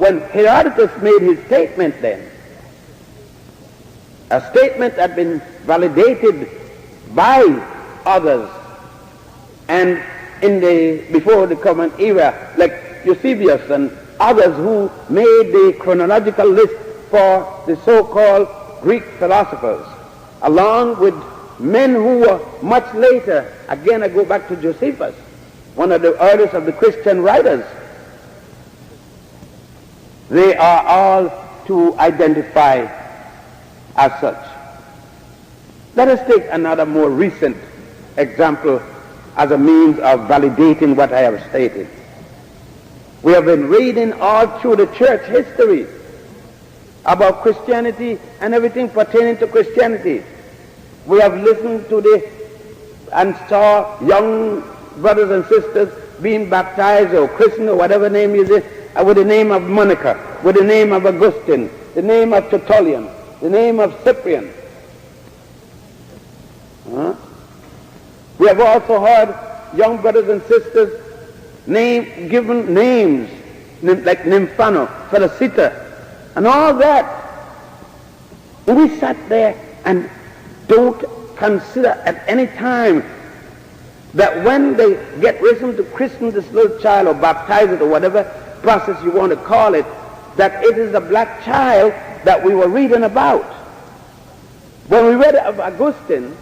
when Herodotus made his statement then, a statement that had been validated by others and before the Common Era, like Eusebius and others who made the chronological list for the so-called Greek philosophers, along with men who were much later. Again, I go back to Josephus, one of the earliest of the Christian writers. They are all to identify as such. Let us take another more recent example as a means of validating what I have stated. We have been reading all through the church history about Christianity and everything pertaining to Christianity. We have listened to and saw young brothers and sisters being baptized or christened or whatever name is it, with the name of Monica, with the name of Augustine, the name of Tertullian, the name of Cyprian. We have also heard young brothers and sisters given names like Nymphano, Felicita, and all that. And we sat there and don't consider at any time that when they get ready to christen this little child or baptize it or whatever process you want to call it, that it is a black child that we were reading about. When we read of Augustine,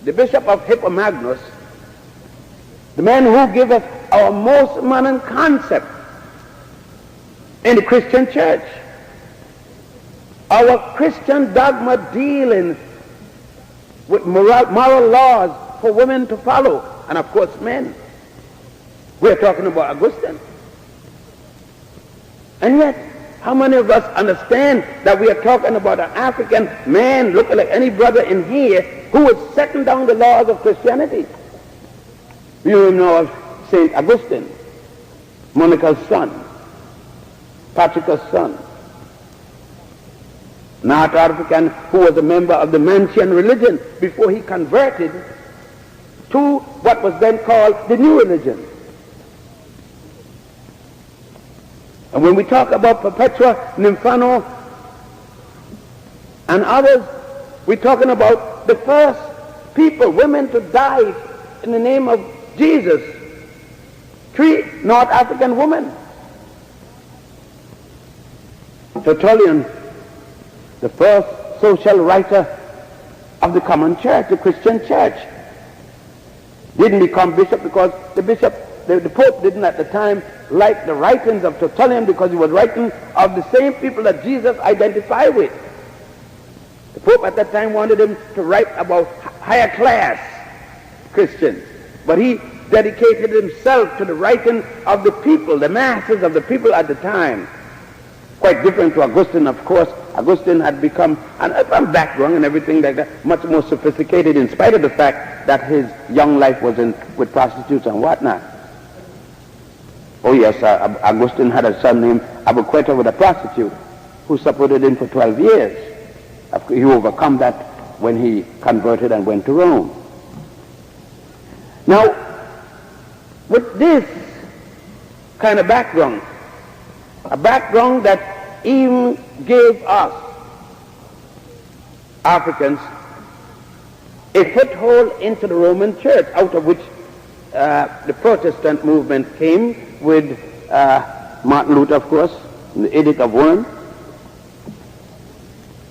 the bishop of Hippomagnus, the man who gave us our most modern concept in the Christian church, our Christian dogma dealing with moral laws for women to follow, and of course men. We're talking about Augustine. And yet, how many of us understand that we are talking about an African man looking like any brother in here who was setting down the laws of Christianity? You know of St. Augustine, Monica's son, Patrick's son, North African who was a member of the Manichaean religion before he converted to what was then called the New Religion. And when we talk about Perpetua, Nymphano, and others, we're talking about the first people, women, to die in the name of Jesus. 3 North African women. Tertullian, the first social writer of the common church, the Christian church, didn't become bishop because the Pope didn't at the time like the writings of Tertullian because he was writing of the same people that Jesus identified with. The Pope at that time wanted him to write about higher class Christians, but he dedicated himself to the writing of the people, the masses of the people at the time. Quite different to Augustine, of course. Augustine had become, and from background and everything like that, much more sophisticated in spite of the fact that his young life was with prostitutes and whatnot. Oh yes, Augustine had a son named Abuqueta with a prostitute who supported him for 12 years. He overcome that when he converted and went to Rome. Now, with this kind of background, a background that even gave us, Africans, a foothold into the Roman Church, out of which the Protestant movement came with Martin Luther, of course, the Edict of Worms.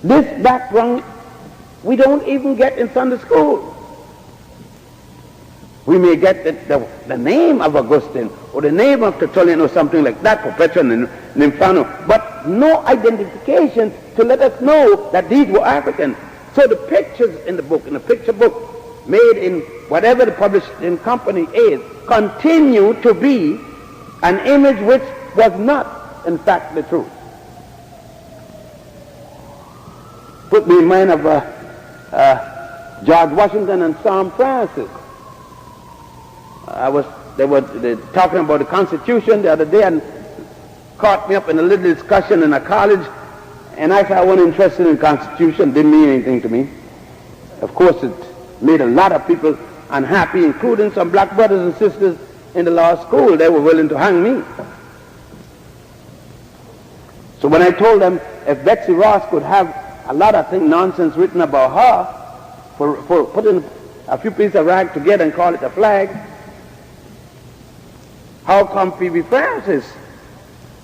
This background we don't even get in Sunday school. We may get the name of Augustine or the name of Tertullian or something like that, Perpetua and Nymphano, but no identification to let us know that these were African. So the pictures in the book, in the picture book, made in whatever the publishing company is, continue to be an image which was not, in fact, the truth. Put me in mind of George Washington and Sam Francis. They were talking about the Constitution the other day and caught me up in a little discussion in a college, and I said I wasn't interested in the Constitution, didn't mean anything to me. Of course, it made a lot of people unhappy, including some black brothers and sisters in the law school. They were willing to hang me. So when I told them if Betsy Ross could have a lot of nonsense written about her, for putting a few pieces of rag together and call it a flag, how come Phoebe Francis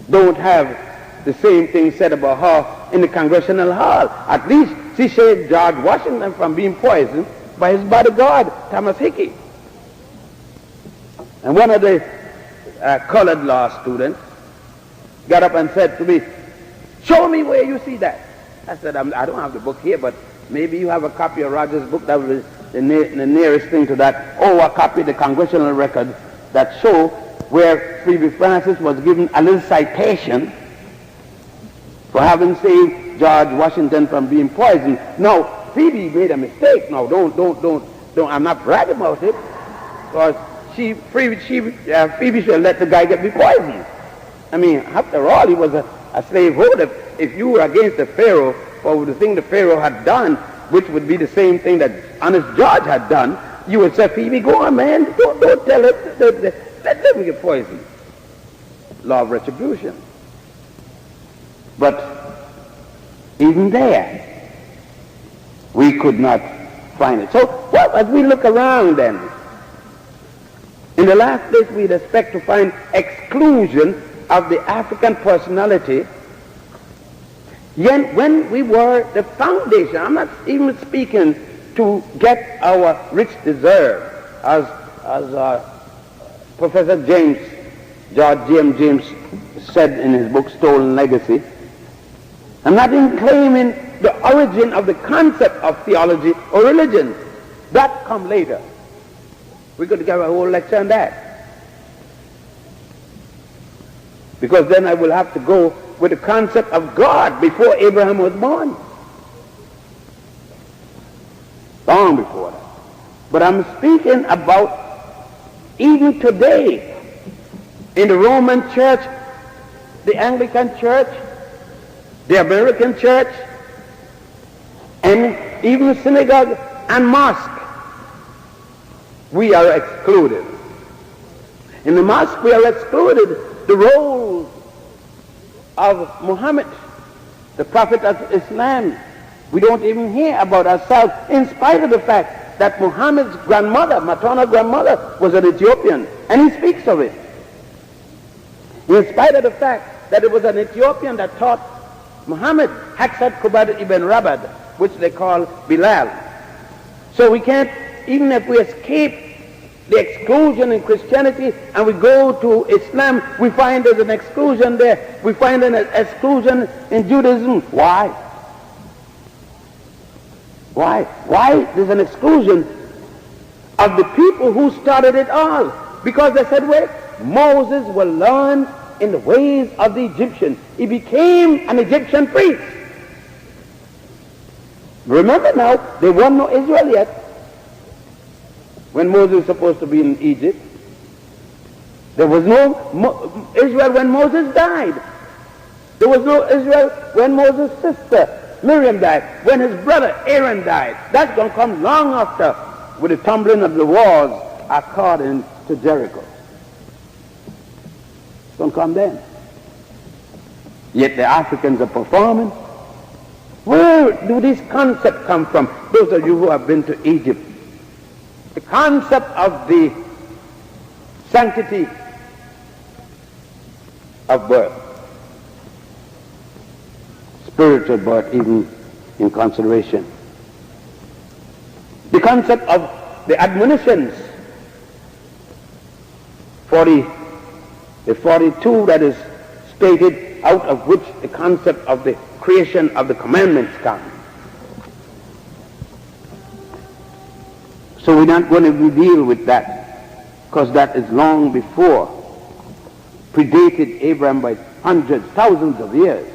don't have the same thing said about her in the Congressional Hall? At least she saved George Washington from being poisoned by his bodyguard, Thomas Hickey. And one of the colored law students got up and said to me, "Show me where you see that." I said, I don't have the book here, but maybe you have a copy of Rogers' book. That was the nearest thing to that. Or a copy of the Congressional record that show where Phoebe Francis was given a little citation for having saved George Washington from being poisoned. Now, Phoebe made a mistake. Now, don't. I'm not bragging about it, because Phoebe should let the guy get me poisoned. I mean, after all, he was a slaveholder. If you were against the Pharaoh for the thing the Pharaoh had done, which would be the same thing that honest George had done, you would say, "Phoebe, go on, man. Don't tell it. Let them get poisoned." Law of retribution. But even there, we could not find it. So, well, as we look around then, in the last place we'd expect to find exclusion of the African personality. Yet when we were the foundation, I'm not even speaking to get our rich deserve, as Professor George James said in his book Stolen Legacy. I'm not even claiming the origin of the concept of theology or religion. That come later. We could give a whole lecture on that. Because then I will have to go with the concept of God before Abraham was born. Long before that. But I'm speaking about even today in the Roman Church, the Anglican Church, the American Church, and even the synagogue and mosque, we are excluded. In the mosque we are excluded the role of Muhammad, the prophet of Islam. We don't even hear about ourselves, in spite of the fact that Muhammad's grandmother, maternal grandmother, was an Ethiopian, and he speaks of it. In spite of the fact that it was an Ethiopian that taught Muhammad Haksat Kubad ibn Rabad, which they call Bilal. So we can't, even if we escape the exclusion in Christianity and we go to Islam, we find there's an exclusion there. We find an exclusion in Judaism. Why? Why there's an exclusion of the people who started it all? Because they said, well, Moses will learn in the ways of the Egyptian. He became an Egyptian priest. Remember now, there wasn't no Israel yet. When Moses was supposed to be in Egypt, there was no Israel when Moses died. There was no Israel when Moses' sister Miriam died, when his brother Aaron died. That's going to come long after, with the tumbling of the walls according to Jericho. It's going to come then. Yet the Africans are performing. Where do these concepts come from? Those of you who have been to Egypt. The concept of the sanctity of birth, spiritual birth even in consideration. The concept of the admonitions, the 42 that is stated, out of which the concept of the creation of the commandments comes. So we're not going to deal with that, because that is long before, predated Abraham by hundreds, thousands of years.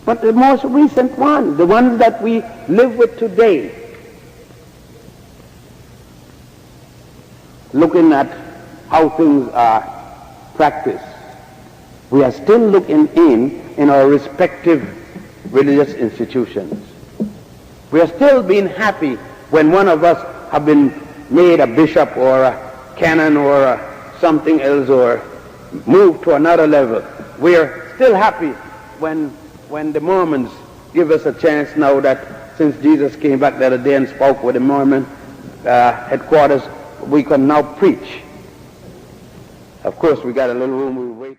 But the most recent ones, the ones that we live with today, looking at how things are practiced, we are still looking in our respective religious institutions. We are still being happy when one of us have been made a bishop or a canon or something else, or moved to another level. We are still happy when the Mormons give us a chance now that since Jesus came back the other day and spoke with the Mormon headquarters, we can now preach. Of course, we got a little room, we wait.